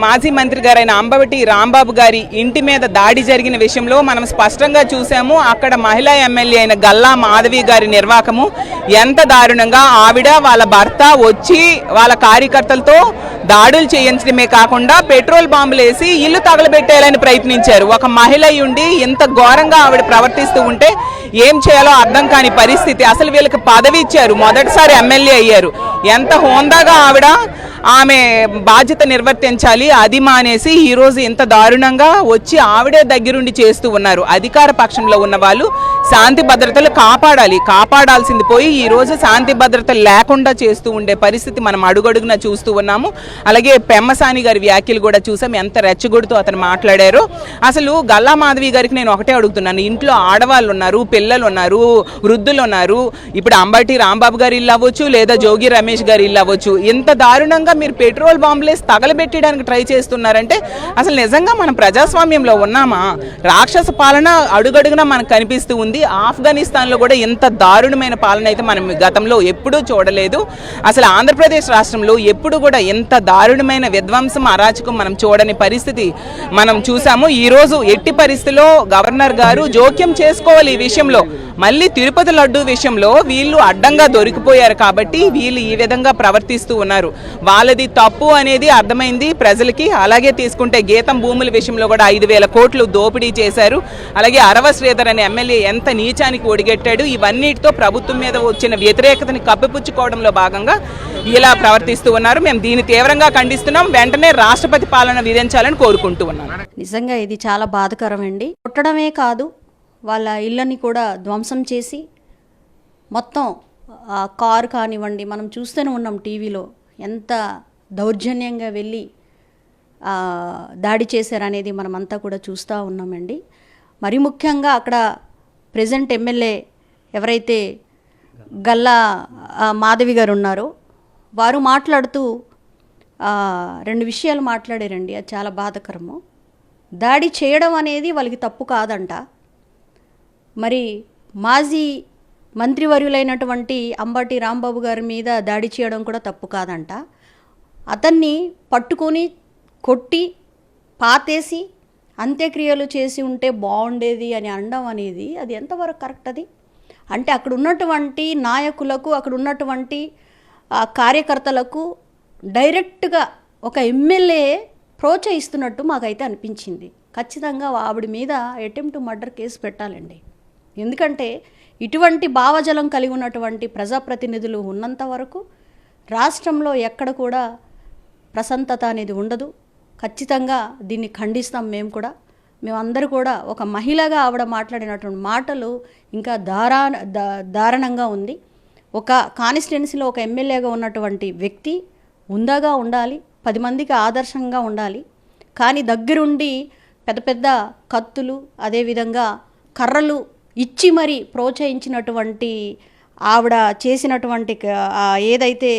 మాజీ మంత్రి గారైన అంబటి రాంబాబు గారి ఇంటి మీద దాడి జరిగిన విషయంలో మనం స్పష్టంగా చూసాము. అక్కడ మహిళా ఎమ్మెల్యే అయిన గల్లా మాధవి గారి నిర్వాకము ఎంత దారుణంగా, ఆవిడ వాళ్ళ భర్త వచ్చి వాళ్ళ కార్యకర్తలతో దాడులు చేయించడమే కాకుండా పెట్రోల్ బాంబులు వేసి ఇల్లు తగలబెట్టేయాలని ప్రయత్నించారు. ఒక మహిళ ఉండి ఇంత ఘోరంగా ఆవిడ ప్రవర్తిస్తూ ఉంటే ఏం చేయాలో అర్థం కాని పరిస్థితి. అసలు వీళ్ళకి పదవి ఇచ్చారు, మొదటిసారి ఎమ్మెల్యే అయ్యారు, ఎంత హోందాగా ఆమె బాధ్యత నిర్వర్తించాలి, అది మానేసి ఈరోజు ఇంత దారుణంగా వచ్చి ఆవిడే దగ్గరుండి చేస్తూ ఉన్నారు. అధికార పక్షంలో ఉన్న వాళ్ళు శాంతి భద్రతలు కాపాడాల్సింది పోయి ఈరోజు శాంతి భద్రతలు లేకుండా చేస్తూ ఉండే పరిస్థితి మనం అడుగడుగున చూస్తూ ఉన్నాము. అలాగే పెమ్మసాని గారి వ్యాఖ్యలు కూడా చూసాం, ఎంత రెచ్చగొడుతూ అతను మాట్లాడారో. అసలు గల్లా మాధవి గారికి నేను ఒకటే అడుగుతున్నాను, ఇంట్లో ఆడవాళ్ళు ఉన్నారు, పిల్లలు ఉన్నారు, వృద్ధులు ఉన్నారు. ఇప్పుడు అంబటి రాంబాబు గారి ఇల్లు అవ్వచ్చు, లేదా జోగి రమేష్ గారి ఇల్లు అవ్వచ్చు, ఇంత దారుణంగా మీరు పెట్రోల్ బాంబులేసి తగలబెట్టడానికి ట్రై చేస్తున్నారంటే అసలు నిజంగా మనం ప్రజాస్వామ్యంలో ఉన్నామా? రాక్షస పాలన అడుగడుగునా మనకు కనిపిస్తూ ఉంది. ఆఫ్ఘనిస్తాన్లో కూడా ఇంత దారుణమైన పాలన అయితే మనం గతంలో ఎప్పుడూ చూడలేదు. అసలు ఆంధ్రప్రదేశ్ రాష్ట్రంలో ఎప్పుడు కూడా ఇంత దారుణమైన విధ్వంసం, అరాచకం మనం చూడని పరిస్థితి మనం చూసాము. ఈరోజు ఎట్టి పరిస్థితిలో గవర్నర్ గారు జోక్యం చేసుకోవాలి ఈ విషయంలో. మళ్ళీ తిరుపతి లడ్డు విషయంలో వీళ్ళు అడ్డంగా దొరికిపోయారు కాబట్టి వీళ్ళు ఈ విధంగా ప్రవర్తిస్తూ ఉన్నారు. వాళ్ళది తప్పు అనేది అర్థమైంది ప్రజలకి. అలాగే తీసుకుంటే గీతం భూముల విషయంలో కూడా 5,000 కోట్లు దోపిడీ చేశారు. అలాగే అరవ శ్రీధర్ అనే ఎమ్మెల్యే ఎంత నీచానికి ఒడిగట్టాడు. ఇవన్నిటితో ప్రభుత్వం మీద వచ్చిన వ్యతిరేకతని కప్పిపుచ్చుకోవడంలో భాగంగా ఇలా ప్రవర్తిస్తూ ఉన్నారు. మేము దీన్ని తీవ్రంగా ఖండిస్తున్నాం. వెంటనే రాష్ట్రపతి పాలన విధించాలని కోరుకుంటూ ఉన్నాం. నిజంగా ఇది చాలా బాధాకరం అండి. కొట్టడమే కాదు, వాళ్ళ ఇళ్ళని కూడా ధ్వంసం చేసి మొత్తం కారు కానివ్వండి, మనం చూస్తూనే ఉన్నాం టీవీలో ఎంత దౌర్జన్యంగా వెళ్ళి దాడి చేశారనేది మనమంతా కూడా చూస్తూ ఉన్నామండి. మరి ముఖ్యంగా అక్కడ ప్రెజెంట్ ఎమ్మెల్యే ఎవరైతే గల్లా మాధవి గారు ఉన్నారో వారు మాట్లాడుతూ 2 విషయాలు మాట్లాడారండి. అది చాలా బాధాకరము. దాడి చేయడం అనేది వాళ్ళకి తప్పు కాదంట. మరి మాజీ మంత్రివర్యులైనటువంటి అంబటి రాంబాబు గారి మీద దాడి చేయడం కూడా తప్పు కాదంట. అతన్ని పట్టుకొని కొట్టి పాతేసి అంత్యక్రియలు చేసి ఉంటే బాగుండేది అని అనడం అనేది అది ఎంతవరకు కరెక్ట్? అది అంటే అక్కడ ఉన్నటువంటి నాయకులకు, అక్కడ ఉన్నటువంటి కార్యకర్తలకు డైరెక్ట్గా ఒక ఎమ్మెల్యే ప్రోత్సహిస్తున్నట్టు మాకైతే అనిపించింది. ఖచ్చితంగా ఆవిడ మీద అటెంప్ట్ మర్డర్ కేసు పెట్టాలండి. ఎందుకంటే ఇటువంటి భావజలం కలిగి ఉన్నటువంటి ప్రజాప్రతినిధులు ఉన్నంత వరకు రాష్ట్రంలో ఎక్కడ కూడా ప్రశాంతత అనేది ఉండదు. ఖచ్చితంగా దీన్ని ఖండిస్తాం. మేమందరూ కూడా ఒక మహిళగా ఆవిడ మాట్లాడినటువంటి మాటలు ఇంకా దారుణంగా ఉంది. ఒక కాన్స్టిట్యున్సీలో ఒక ఎమ్మెల్యేగా ఉన్నటువంటి వ్యక్తి ఉందాగా ఉండాలి, 10 మందికి ఆదర్శంగా ఉండాలి. కానీ దగ్గరుండి పెద్ద పెద్ద కత్తులు, అదేవిధంగా కర్రలు ఇచ్చి మరీ ప్రోత్సహించినటువంటి ఆవిడ చేసినటువంటి ఏదైతే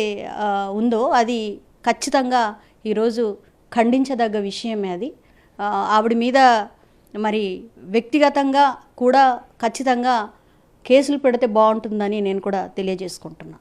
ఉందో అది ఖచ్చితంగా ఈరోజు ఖండించదగ్గ విషయమే. అది ఆవిడ మీద మరి వ్యక్తిగతంగా కూడా ఖచ్చితంగా కేసులు పెడితే బాగుంటుందని నేను కూడా తెలియజేసుకుంటున్నాను.